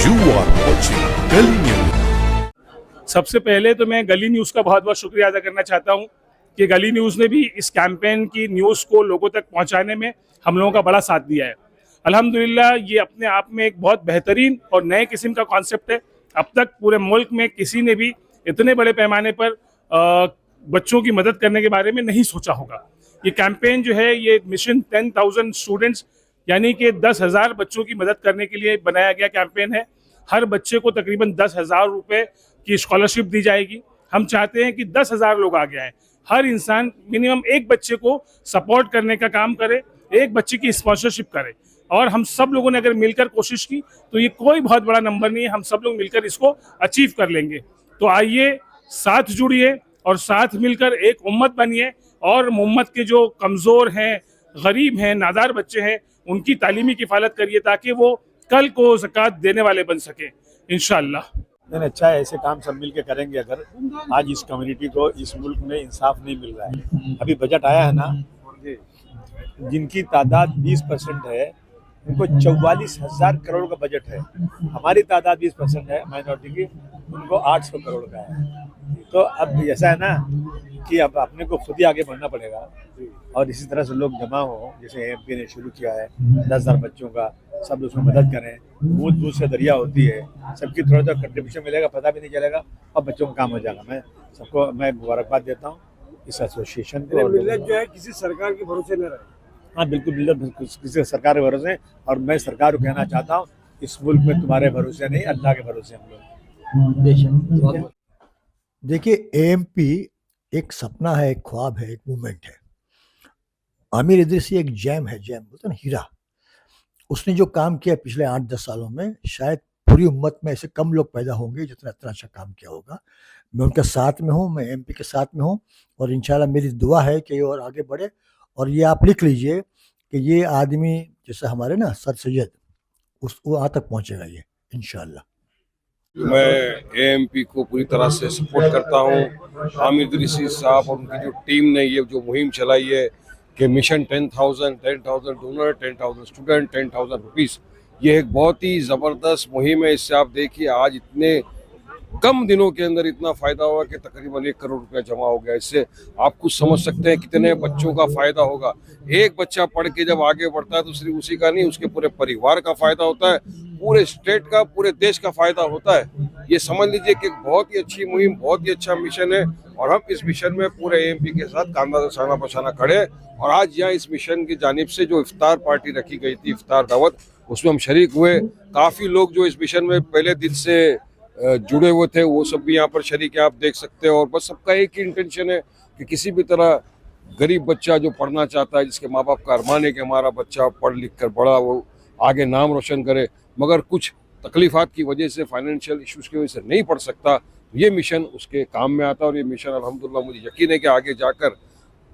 You are watching Gully News. सबसे पहले तो मैं गली न्यूज़ का बहुत बहुत शुक्रिया अदा करना चाहता हूं कि गली न्यूज़ ने भी इस कैंपेन की न्यूज़ को लोगों तक पहुंचाने में हम लोगों का बड़ा साथ दिया है। अल्हम्दुलिल्लाह ये अपने आप में एक बहुत बेहतरीन और नए किस्म का कॉन्सेप्ट है। अब तक पूरे मुल्क में किसी ने भी इतने बड़े पैमाने पर बच्चों की मदद करने के बारे में नहीं सोचा होगा। ये कैंपेन जो है ये मिशन 10,000 स्टूडेंट्स यानी कि 10,000 बच्चों की मदद करने के लिए बनाया गया कैंपेन है। हर बच्चे को तकरीबन 10,000 रुपये की स्कॉलरशिप दी जाएगी। हम चाहते हैं कि 10,000 लोग आगे आए, हर इंसान मिनिमम एक बच्चे को सपोर्ट करने का काम करे, एक बच्चे की स्पॉन्सरशिप करे। और हम सब लोगों ने अगर मिलकर कोशिश की तो ये कोई बहुत बड़ा नंबर नहीं है, हम सब लोग मिलकर इसको अचीव कर लेंगे। तो आइए साथ जुड़िए और साथ मिलकर एक उम्मत बनिए और उम्मत के जो कमज़ोर हैं, गरीब हैं, नादार बच्चे हैं, उनकी तालीमी किफ़ालत करिए ताकि वो कल को ज़कात देने वाले बन सके इंशाअल्लाह। नहीं, अच्छा है, ऐसे काम सब मिलके करेंगे। अगर आज इस कम्युनिटी को इस मुल्क में इंसाफ नहीं मिल रहा है, अभी बजट आया है ना, जिनकी तादाद 20% है उनको 44,000 करोड़ का बजट है। हमारी तादाद 20% है माइनॉरिटी की, उनको 800 करोड़ का है। तो अब ऐसा है ना कि अब अपने को खुद ही आगे बढ़ना पड़ेगा और इसी तरह से लोग जमा हो, जैसे एमपी ने शुरू किया है 10,000 बच्चों का, सब उसमें मदद करें। बूथ बूथ से दरिया होती है, सबकी थोड़ा थोड़ा कंट्रीब्यूशन मिलेगा, पता भी नहीं चलेगा और बच्चों का काम हो जाएगा। मैं सबको मुबारकबाद देता हूँ इस एसोसिएशन को। मिल्लत जो है किसी सरकार के भरोसे न रहे। हाँ बिल्कुल, मिल्लत किसी सरकार के भरोसे, और मैं सरकार को कहना चाहता हूँ इस मुल्क में तुम्हारे भरोसे नहीं, अल्लाह के भरोसे हम लोग। देखिए, एएमपी एक सपना है, एक ख्वाब है, एक मूवमेंट है। आमिर इदरीसी एक जैम है, जैम बोलते हैं ना, हीरा। उसने जो काम किया पिछले 8-10 सालों में, शायद पूरी उम्मत में ऐसे कम लोग पैदा होंगे जितना इतना अच्छा काम किया होगा। मैं उनके साथ में हूँ, मैं एमपी के साथ में हूँ और इंशाल्लाह मेरी दुआ है कि ये और आगे बढ़े। और ये आप लिख लीजिए कि ये आदमी जैसे हमारे ना सर सैयद, उस वहाँ तक पहुँचेगा ये इंशाल्लाह। मैं एएमपी को पूरी तरह से सपोर्ट करता हूँ। आमिर इदरीसी साहब और उनकी जो टीम ने ये जो मुहिम चलाई है कि मिशन 10,000 डोनर, 10,000 स्टूडेंट, 10,000 रुपीज़, ये एक बहुत ही ज़बरदस्त मुहिम है। इससे आप देखिए आज इतने कम दिनों के अंदर इतना फ़ायदा हुआ कि तकरीबन 1 करोड़ रुपया जमा हो गया। इससे आप कुछ समझ सकते हैं कितने बच्चों का फ़ायदा होगा। एक बच्चा पढ़ के जब आगे बढ़ता है तो सिर्फ उसी का नहीं, उसके पूरे परिवार का फ़ायदा होता है, पूरे स्टेट का, पूरे देश का फ़ायदा होता है। ये समझ लीजिए कि बहुत ही अच्छी मुहिम, बहुत ही अच्छा मिशन है और हम इस मिशन में पूरे एमपी के साथ कांधा से साना पछाना खड़े। और आज यहाँ इस मिशन की जानिब से जो इफ्तार पार्टी रखी गई थी, इफ्तार दावत, उसमें हम शरीक हुए। काफ़ी लोग जो इस मिशन में पहले दिन से जुड़े हुए थे वो सब भी यहाँ पर शरीक है, आप देख सकते हैं। और बस सबका एक ही इंटेंशन है कि किसी भी तरह गरीब बच्चा जो पढ़ना चाहता है, जिसके माँ बाप का अरमान है कि हमारा बच्चा पढ़ लिख कर बड़ा वो आगे नाम रोशन करे, मगर कुछ तकलीफ़ात की वजह से, फाइनेंशियल इश्यूज़ की वजह से नहीं पढ़ सकता, ये मिशन उसके काम में आता है। और ये मिशन अल्हम्दुलिल्लाह मुझे यकीन है कि आगे जाकर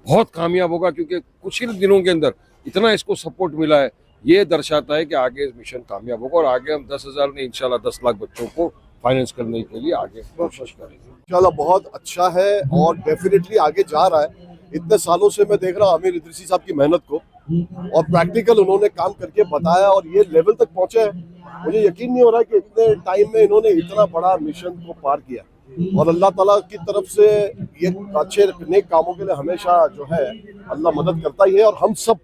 बहुत कामयाब होगा, क्योंकि कुछ ही दिनों के अंदर इतना इसको सपोर्ट मिला है। ये दर्शाता है कि आगे मिशन कामयाब होगा और आगे हम 10,000 नहीं इंशाल्लाह 10 लाख बच्चों को फाइनेंस करने के लिए आगे कोशिश करेंगे। इंशाल्लाह बहुत अच्छा है और डेफिनेटली आगे जा रहा है। इतने सालों से मैं देख रहा हूँ आमिर इदरीसी साहब की मेहनत को, और प्रैक्टिकल उन्होंने काम करके बताया और ये लेवल तक पहुंचे हैं। मुझे यकीन नहीं हो रहा कि इतने टाइम में इन्होंने इतना बड़ा मिशन को पार किया। और अल्लाह ताला की तरफ से ये अच्छे नेक कामों के लिए हमेशा जो है अल्लाह मदद करता ही है। और हम सब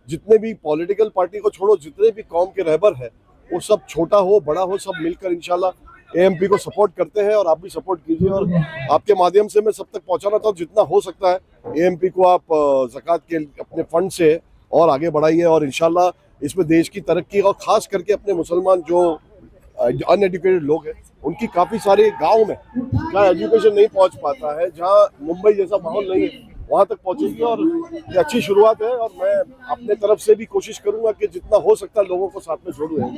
जितने भी पॉलिटिकल पार्टी को छोड़ो, जितने भी कौम के रहबर हैं, वो सब छोटा हो बड़ा हो, सब मिलकर इंशाल्लाह एएमपी को सपोर्ट करते हैं। और आप भी सपोर्ट कीजिए और आपके माध्यम से मैं सब तक पहुंचाना चाहता हूँ जितना हो सकता है। एएमपी को आप ज़कात के अपने फंड से और आगे बढ़ाइए और इंशाल्लाह इसमें देश की तरक्की, और ख़ास करके अपने मुसलमान जो अनएजुकेटेड लोग हैं उनकी काफ़ी सारे गाँव में जहाँ एजुकेशन नहीं पहुँच पाता है, जहाँ मुंबई जैसा माहौल नहीं है, वहाँ तक पहुँचेगी। और ये अच्छी शुरुआत है और मैं अपने तरफ से भी कोशिश करूँगा कि जितना हो सकता है लोगों को साथ में जोड़ूँ।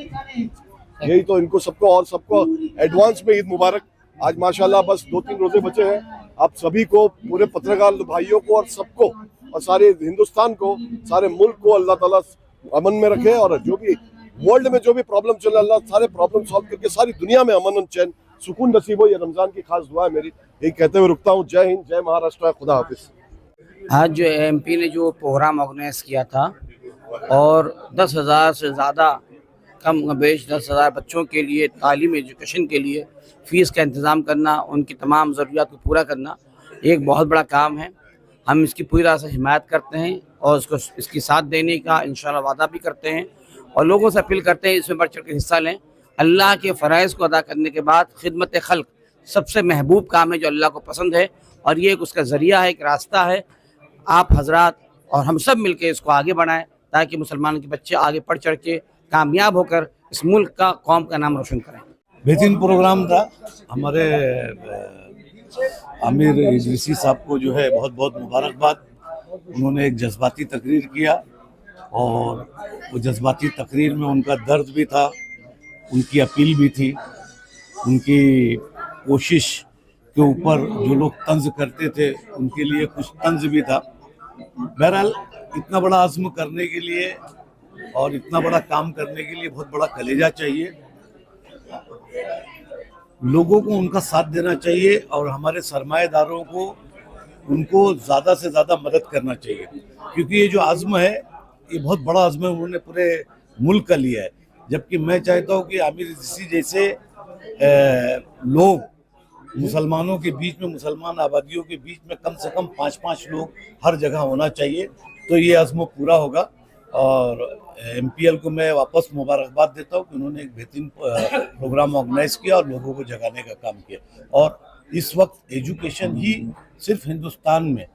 यही तो इनको सबको, और सबको एडवांस में ईद मुबारक। आज माशाल्लाह बस 2-3 रोजे बचे हैं। आप सभी को, पूरे पत्रकार भाइयों को और सबको, और सारे हिंदुस्तान को, सारे मुल्क को अल्लाह ताला अमन में रखे। और जो भी वर्ल्ड में जो भी प्रॉब्लम चल रहा है, अल्लाह सारे प्रॉब्लम सॉल्व करके सारी दुनिया में अमन और चैन, सुकून नसीब हो। ये रमज़ान की खास दुआ है मेरी। यही कहते हुए रुकता हूँ। जय हिंद, जय महाराष्ट्र, खुदा हाफिज। आज जो एमपी ने जो प्रोग्राम ऑर्गेनाइज किया था और 10,000 से ज़्यादा कम बेश 10,000 बच्चों के लिए तालीम एजुकेशन के लिए फ़ीस का इंतज़ाम करना, उनकी तमाम ज़रूरियात को पूरा करना एक बहुत बड़ा काम है। हम इसकी पूरी तरह से हिमायत करते हैं और इसकी साथ देने का इंशाअल्लाह वादा भी करते हैं और लोगों से अपील करते हैं इसमें बढ़ चढ़ के हिस्सा लें। अल्लाह के फ़राइज़ को अदा करने के बाद खिदमत खल्क़ सबसे महबूब काम है जो अल्लाह को पसंद है और ये एक उसका ज़रिया है, एक रास्ता है। आप हजरात और हम सब मिलकर इसको आगे बढ़ाएं ताकि मुसलमानों के बच्चे आगे बढ़ चढ़ के कामयाब होकर इस मुल्क का, कौम का नाम रोशन करें। बेहतरीन प्रोग्राम था। हमारे आमिर इदरीसी साहब को जो है बहुत बहुत मुबारकबाद। उन्होंने एक जज्बाती तकरीर किया और वो जज्बाती तकरीर में उनका दर्द भी था, उनकी अपील भी थी, उनकी कोशिश के ऊपर जो लोग तंज करते थे उनके लिए कुछ तंज भी था। बहरहाल इतना बड़ा आज़्म करने के लिए और इतना बड़ा काम करने के लिए बहुत बड़ा कलेजा चाहिए। लोगों को उनका साथ देना चाहिए और हमारे सरमाएदारों को उनको ज़्यादा से ज़्यादा मदद करना चाहिए, क्योंकि ये जो आज़्म है ये बहुत बड़ा आज़्म है, उन्होंने पूरे मुल्क का लिया है। जबकि मैं चाहता हूँ कि आमिर इदरीसी जैसे लोग मुसलमानों के बीच में, मुसलमान आबादियों के बीच में कम से कम 5-5 लोग हर जगह होना चाहिए, तो ये आज़्म पूरा होगा। और MPL को मैं वापस मुबारकबाद देता हूँ कि उन्होंने एक बेहतरीन प्रोग्राम ऑर्गेनाइज किया और लोगों को जगाने का काम किया। और इस वक्त एजुकेशन ही सिर्फ हिंदुस्तान में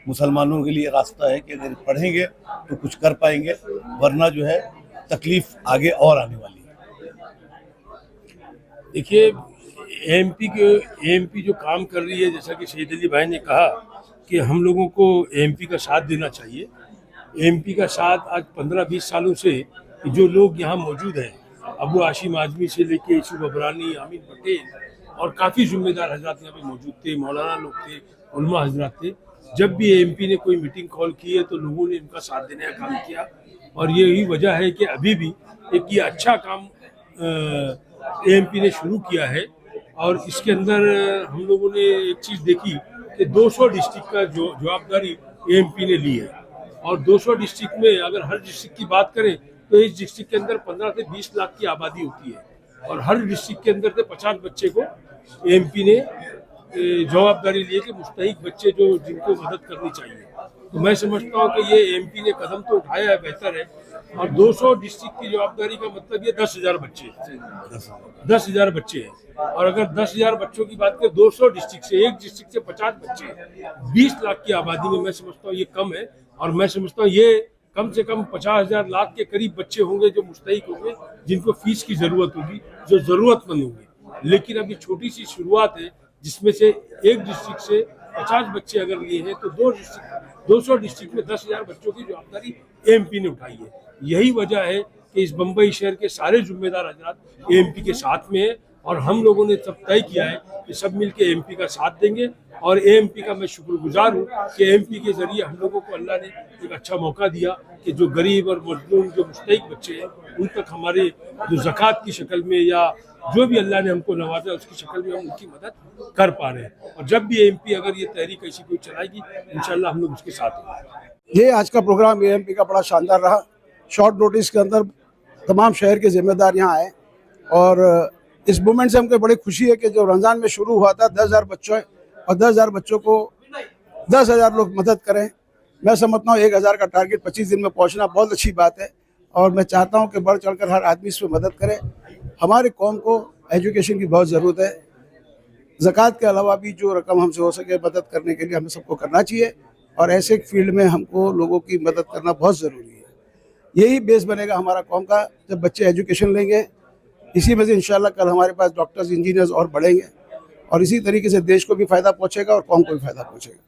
मुसलमानों के लिए रास्ता है कि अगर पढ़ेंगे तो कुछ कर पाएंगे, वरना जो है तकलीफ आगे और आने वाली है। देखिए AMP जो काम कर रही है, जैसा कि शहीद अली भाई ने कहा कि हम लोगों को AMP का साथ देना चाहिए। AMP का साथ आज 15-20 सालों से जो लोग यहाँ मौजूद हैं, अबू हाशिम आजमी से लेके यूसुफ अबरानी, अमीन पटेल और काफ़ी जिम्मेदार हजरात यहाँ पे मौजूद थे, मौलाना लोग थे, उलमा हजरात थे। जब भी AMP ने कोई मीटिंग कॉल की है तो लोगों ने उनका साथ देने का काम किया और यही वजह है कि अभी भी एक ये अच्छा काम AMP ने शुरू किया है। और इसके अंदर हम लोगों ने एक चीज़ देखी कि 200 डिस्ट्रिक्ट का जो जवाबदारी AMP ने ली है और 200 डिस्ट्रिक्ट में अगर हर डिस्ट्रिक्ट की बात करें तो इस डिस्ट्रिक्ट के अंदर 15 से 20 लाख की आबादी होती है और हर डिस्ट्रिक्ट के अंदर से 50 बच्चे को AMP ने जवाबदारी ली है कि मुस्तहिक बच्चे जो जिनको मदद करनी चाहिए। तो मैं समझता हूँ कि ये AMP ने कदम तो उठाया है, बेहतर है। और 200 डिस्ट्रिक्ट की जवाबदारी का मतलब ये 10,000 बच्चे 10,000 बच्चे हैं और अगर 10,000 बच्चों की बात करें 200 डिस्ट्रिक्ट से, एक डिस्ट्रिक्ट से 50 बच्चे 20 लाख की आबादी में, मैं समझता हूँ ये कम है। और मैं समझता हूँ ये कम से कम 50,000 लाख के करीब बच्चे होंगे जो मुस्तहिक होंगे, जिनको फीस की ज़रूरत होगी, जो ज़रूरतमंद होंगे। लेकिन अभी छोटी सी शुरुआत है जिसमें से एक डिस्ट्रिक्ट से 50 बच्चे अगर लिए हैं तो 200 डिस्ट्रिक्ट में 10,000 बच्चों की जवाबदारी AMP ने उठाई है। यही वजह है कि इस बम्बई शहर के सारे जिम्मेदार हजरात AMP के साथ में हैं और हम लोगों ने सब तय किया है कि सब मिल के AMP का साथ देंगे। और AMP का मैं शुक्रगुजार हूँ कि AMP के ज़रिए हम लोगों को अल्लाह ने एक अच्छा मौका दिया कि जो गरीब और मजलूम जो मुस्तहिक बच्चे हैं उन तक हमारे जो ज़कात की शक्ल में या जो भी अल्लाह ने हमको नवाजा उसकी शक्ल में हम उनकी मदद कर पा रहे हैं। और जब भी AMP अगर ये तहरीक ऐसी कोई चलाएगी इंशाल्लाह हम लोग उसके साथ होंगे। ये आज का प्रोग्राम AMP का बड़ा शानदार रहा। शॉर्ट नोटिस के अंदर तमाम शहर के जिम्मेदार यहाँ आए और इस मूवमेंट से हमको बड़ी खुशी है कि जो रमज़ान में शुरू हुआ था 10,000 बच्चों और 10,000 बच्चों को 10,000 लोग मदद करें। मैं समझता हूँ 1,000 का टारगेट 25 दिन में पहुँचना बहुत अच्छी बात है और मैं चाहता हूँ कि बढ़ चढ़कर हर आदमी इस पर मदद करे। हमारे कौम को एजुकेशन की बहुत ज़रूरत है। ज़कात के अलावा भी जो रकम हमसे हो सके मदद करने के लिए हमें सबको करना चाहिए और ऐसे फील्ड में हमको लोगों की मदद करना बहुत ज़रूरी है। यही बेस बनेगा हमारा कौम का जब बच्चे एजुकेशन लेंगे। इसी में से इंशाल्लाह कल हमारे पास डॉक्टर्स, इंजीनियर्स और बढ़ेंगे और इसी तरीके से देश को भी फ़ायदा पहुँचेगा और कौम को भी फ़ायदा पहुँचेगा।